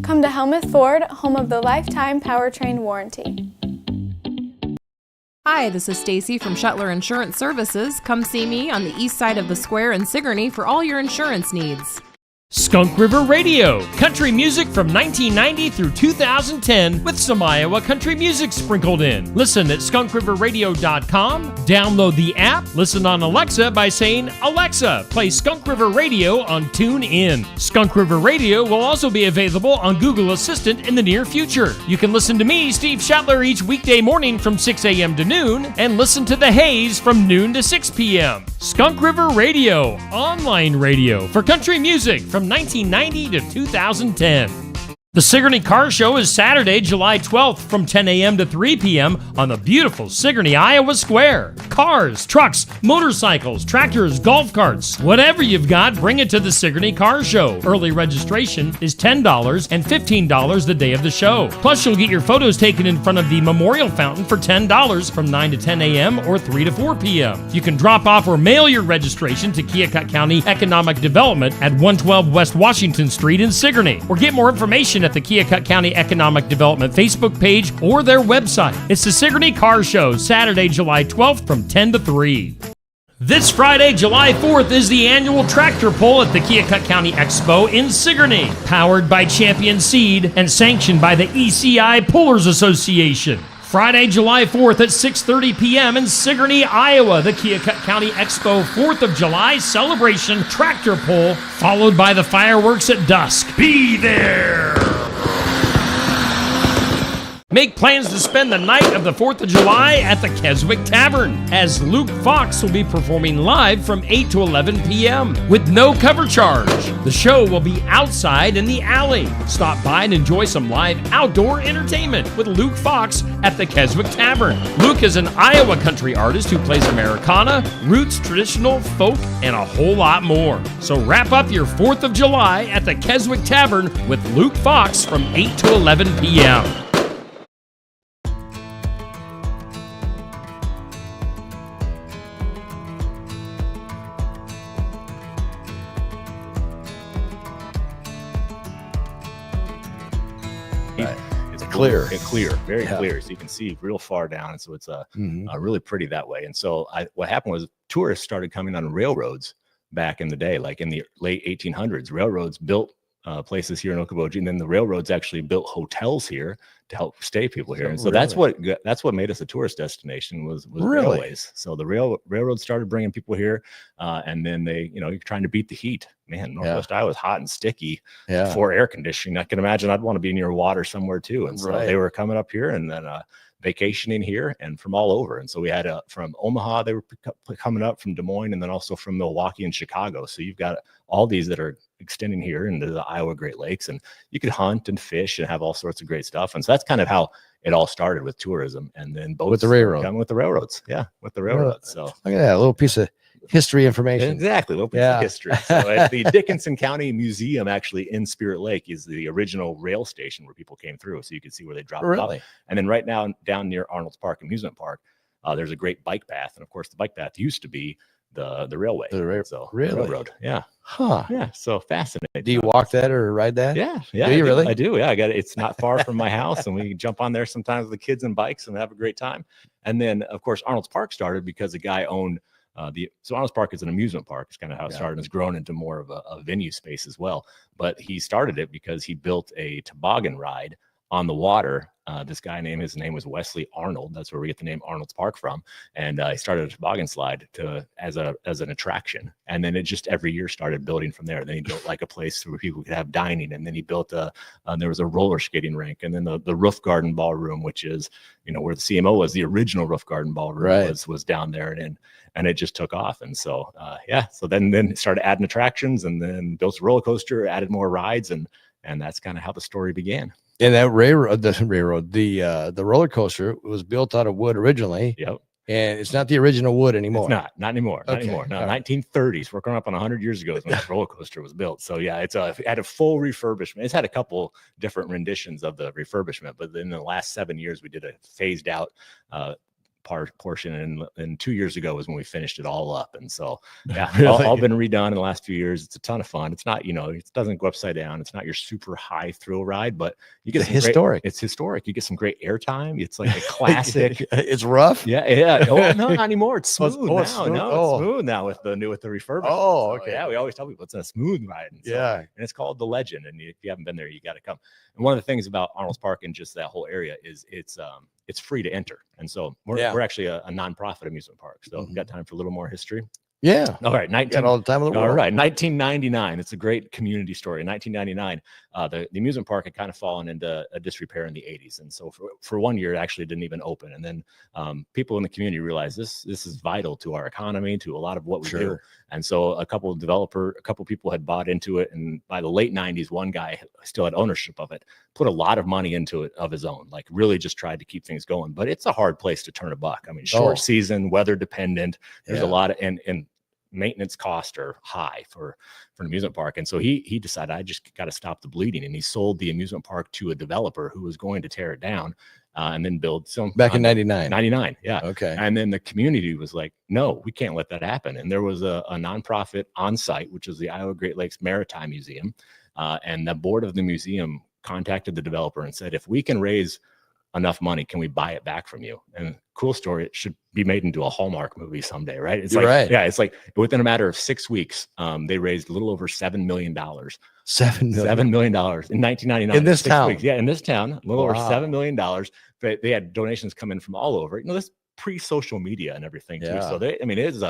Come to Helmuth Ford, home of the lifetime powertrain warranty. Hi, this is Stacy from Shuttler Insurance Services. Come see me on the east side of the square in Sigourney for all your insurance needs. Skunk River Radio, country music from 1990 through 2010 with some Iowa country music sprinkled in. Listen at skunkriverradio.com, download the app, listen on Alexa by saying, Alexa, play Skunk River Radio on TuneIn. Skunk River Radio will also be available on Google Assistant in the near future. You can listen to me, Steve Shuttler, each weekday morning from 6 a.m. to noon and listen to The Haze from noon to 6 p.m. Skunk River Radio, online radio for country music from 1990 to 2010. The Sigourney Car Show is Saturday, July 12th from 10 a.m. to 3 p.m. on the beautiful Sigourney, Iowa Square. Cars, trucks, motorcycles, tractors, golf carts, whatever you've got, bring it to the Sigourney Car Show. Early registration is $10 and $15 the day of the show. Plus, you'll get your photos taken in front of the Memorial Fountain for $10 from 9 to 10 a.m. or 3 to 4 p.m. You can drop off or mail your registration to Keokuk County Economic Development at 112 West Washington Street in Sigourney, or get more information at the Keokuk County Economic Development Facebook page or their website. It's the Sigourney Car Show, Saturday, July 12th from 10 to 3. This Friday, July 4th, is the annual tractor pull at the Keokuk County Expo in Sigourney, powered by Champion Seed and sanctioned by the ECI Pullers Association. Friday, July 4th at 6:30 p.m. in Sigourney, Iowa, the Keokuk County Expo 4th of July celebration tractor pull, followed by the fireworks at dusk. Be there! Make plans to spend the night of the 4th of July at the Keswick Tavern, as Luke Fox will be performing live from 8 to 11 p.m. with no cover charge. The show will be outside in the alley. Stop by and enjoy some live outdoor entertainment with Luke Fox at the Keswick Tavern. Luke is an Iowa country artist who plays Americana, roots, traditional, folk, and a whole lot more. So wrap up your 4th of July at the Keswick Tavern with Luke Fox from 8 to 11 p.m. Clear, very clear. So you can see real far down. And so it's really pretty that way. And so what happened was tourists started coming on railroads back in the day, like in the late 1800s. Railroads built places here in Okoboji, and then the railroads actually built hotels here to help stay people here. And so that's what made us a tourist destination was railways. So the railroads started bringing people here, and then you're trying to beat the heat. Man, Northwest Iowa was hot and sticky before air conditioning. I can imagine I'd want to be near water somewhere too. And so they were coming up here and then vacationing here and from all over. And so we had from Omaha, they were coming up from Des Moines, and then also from Milwaukee and Chicago. So you've got all these that are extending here into the Iowa Great Lakes, and you could hunt and fish and have all sorts of great stuff. And so that's kind of how it all started with tourism, and then boats with the railroad, with the railroads. Yeah, with the railroads. So look at that, a little piece of history information. Exactly, a little piece of history. So at the Dickinson County Museum, actually in Spirit Lake, is the original rail station where people came through. So you can see where they dropped off. And then right now down near Arnold's Park Amusement Park, there's a great bike path. And of course, the bike path used to be the railway. Railroad. Yeah. Huh. Yeah. So fascinating. Do you walk that or ride that? Yeah. Do you really? I do. Yeah. I got it. It's not far from my house, and we jump on there sometimes with the kids and bikes and have a great time. And then of course, Arnold's Park started because a guy owned so Arnold's Park is an amusement park. It's kind of how it started. And it's grown into more of a venue space as well. But he started it because he built a toboggan ride on the water. This guy his name was Wesley Arnold. That's where we get the name Arnold's Park from. And he started a toboggan slide as an attraction. And then it just every year started building from there. Then he built like a place where people could have dining. And then he built there was a roller skating rink. And then the roof garden ballroom, which is, where the CMO was, the original roof garden ballroom was down there. And it just took off. And so, so then it started adding attractions, and then built a roller coaster, added more rides. And that's kind of how the story began. And that the roller coaster was built out of wood originally. Yep. And it's not the original wood anymore. It's not anymore. Not anymore. No, 1930s. We're going up on 100 years ago is when this roller coaster was built. So yeah, it had a full refurbishment. It's had a couple different renditions of the refurbishment, but in the last 7 years, we did a phased out portion, and 2 years ago was when we finished it all up. And so yeah, Really? all been redone in the last few years. It's a ton of fun. It's not, it doesn't go upside down. It's not your super high thrill ride, but you get historic. It's historic. You get some great airtime. It's like a classic. It's rough. Yeah. Oh no, not anymore. It's smooth it's now. smooth? No, Oh. it's smooth now with the refurbishment. Oh, So, okay. yeah, we always tell people it's a smooth ride. And Yeah. and it's called the Legend. And if you haven't been there, you got to come. And one of the things about Arnold's Park and just that whole area is it's free to enter. And so we're actually a nonprofit amusement park. So we've got time for a little more history. Yeah. All right, Got all the time in the world. all right, 1999. It's a great community story. In 1999, the amusement park had kind of fallen into a disrepair in the 80s, and so for 1 year, it actually didn't even open. And then people in the community realized this is vital to our economy, to a lot of what we do. And so a couple people had bought into it, and by the late 90s, one guy still had ownership of it, put a lot of money into it of his own, like really just tried to keep things going. But it's a hard place to turn a buck. I mean, short season, weather dependent. There's a lot of and maintenance costs are high for an amusement park. And so he decided, I just got to stop the bleeding. And he sold the amusement park to a developer who was going to tear it down and then build some. Back in 99. 99. Yeah. Okay. And then the community was like, no, we can't let that happen. And there was a nonprofit on site, which is the Iowa Great Lakes Maritime Museum. And the board of the museum contacted the developer and said, if we can raise enough money, can we buy it back from you? And cool story, it should be made into a Hallmark movie someday, right? It's right. Yeah, it's like within a matter of 6 weeks, they raised a little over $7 million. $7 million. $7 million in 1999. In this 6 town? weeks. Yeah, in this town, a little over Wow. $7 million. But they had donations come in from all over. This pre-social media and everything too. Yeah. So it is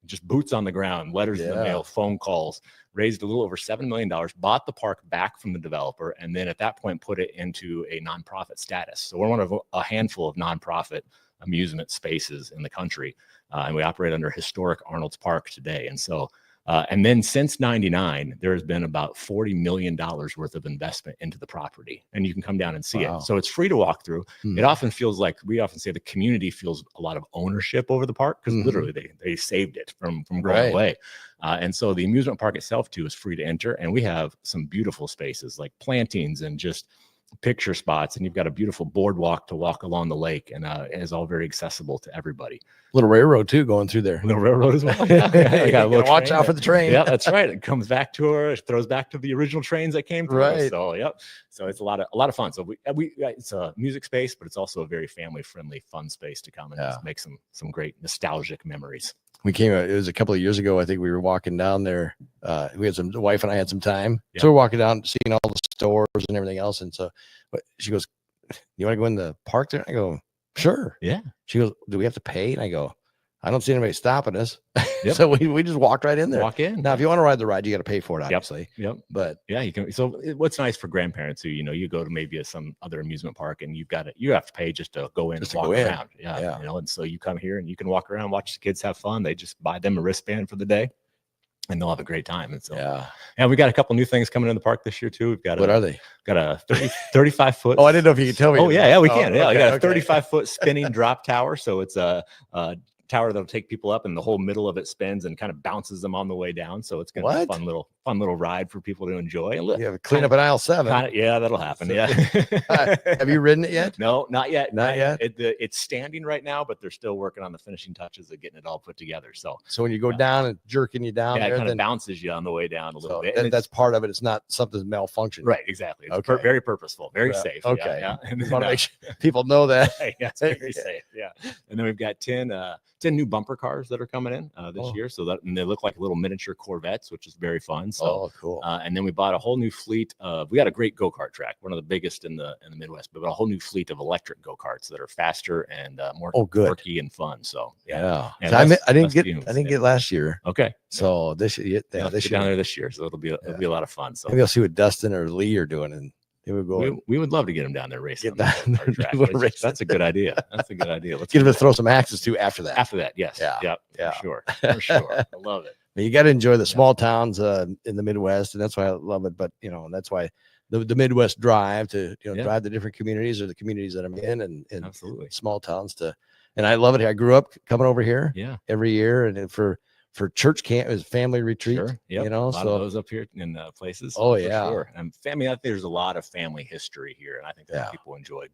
just boots on the ground, letters in the mail, phone calls, raised a little over $7 million, bought the park back from the developer, and then at that point put it into a nonprofit status. So we're one of a handful of nonprofit amusement spaces in the country, and we operate under historic Arnold's Park today. And so and then since 99, there has been about $40 million worth of investment into the property, and you can come down and see it. So it's free to walk through. It often feels like, we often say, the community feels a lot of ownership over the park because literally they saved it from going away. And so the amusement park itself too is free to enter, and we have some beautiful spaces like plantings and just picture spots, and you've got a beautiful boardwalk to walk along the lake, and it is all very accessible to everybody. Little railroad too going through there. Little railroad as well. Yeah, You gotta watch out for the train. Yeah, that's right. It comes back to her. It throws back to the original trains that came through. Right. So yep. So it's a lot of fun. So it's a music space, but it's also a very family friendly, fun space to come and just make some great nostalgic memories. We came, it was a couple of years ago. I think we were walking down there. The wife and I had some time. So we're walking down, seeing all the stores and everything else. And so she goes, you want to go in the park there? I go, sure. Yeah. She goes, do we have to pay? And I go, I don't see anybody stopping us. Yep. So we just walked right in there. Walk in. Now, if you want to ride the ride, you got to pay for it, obviously. Yep. But yeah, you can. So what's nice for grandparents who, you go to maybe some other amusement park and you have to pay just to go in and walk around. Yeah. And so you come here and you can walk around, watch the kids have fun. They just buy them a wristband for the day, and they'll have a great time. And so, we got a couple new things coming in the park this year too. We've got what are they? Got a 35 foot. Oh, I didn't know if you could tell me. Oh yeah, we can. Okay, I got a 35 foot spinning drop tower. So it's a tower that'll take people up, and the whole middle of it spins and kind of bounces them on the way down. So it's gonna be a fun little ride for people to enjoy. And look, you have a clean up at aisle 7. That'll happen. Yeah. Have you ridden it yet? No, not yet. Not yet. It's standing right now, but they're still working on the finishing touches of getting it all put together. So when you go down and jerking you down, it kind of bounces you on the way down a little bit. And that's part of it. It's not something malfunctioning. Right. Exactly. It's very purposeful, very safe. Okay. Yeah. And want to make sure people know that. Yeah, it's very safe. Yeah. And then we've got 10 new bumper cars that are coming in this year. And they look like little miniature Corvettes, which is very fun. So cool. And then we bought a whole new fleet of, we got a great go-kart track, one of the biggest in the Midwest, but a whole new fleet of electric go-karts that are faster and more quirky and fun. So I didn't get last year. Okay. So this year, this year down there this year. So it'll be a lot of fun. So maybe I'll see what Dustin or Lee are doing, and they would go. We would love to get them down there racing. That's a good idea. That's a good idea. Let's get them to throw some axes too after that. After that, yes. Yeah. For sure. I love it. You got to enjoy the small towns in the Midwest, and that's why I love it. But and that's why the Midwest drive to drive the different communities or the communities that I'm in, and absolutely small towns and I love it. I grew up coming over here every year, and for church camp is family retreat. Sure. Yep. A lot of those up here in places. Oh yeah. Sure. And family, I think there's a lot of family history here, and I think that people enjoy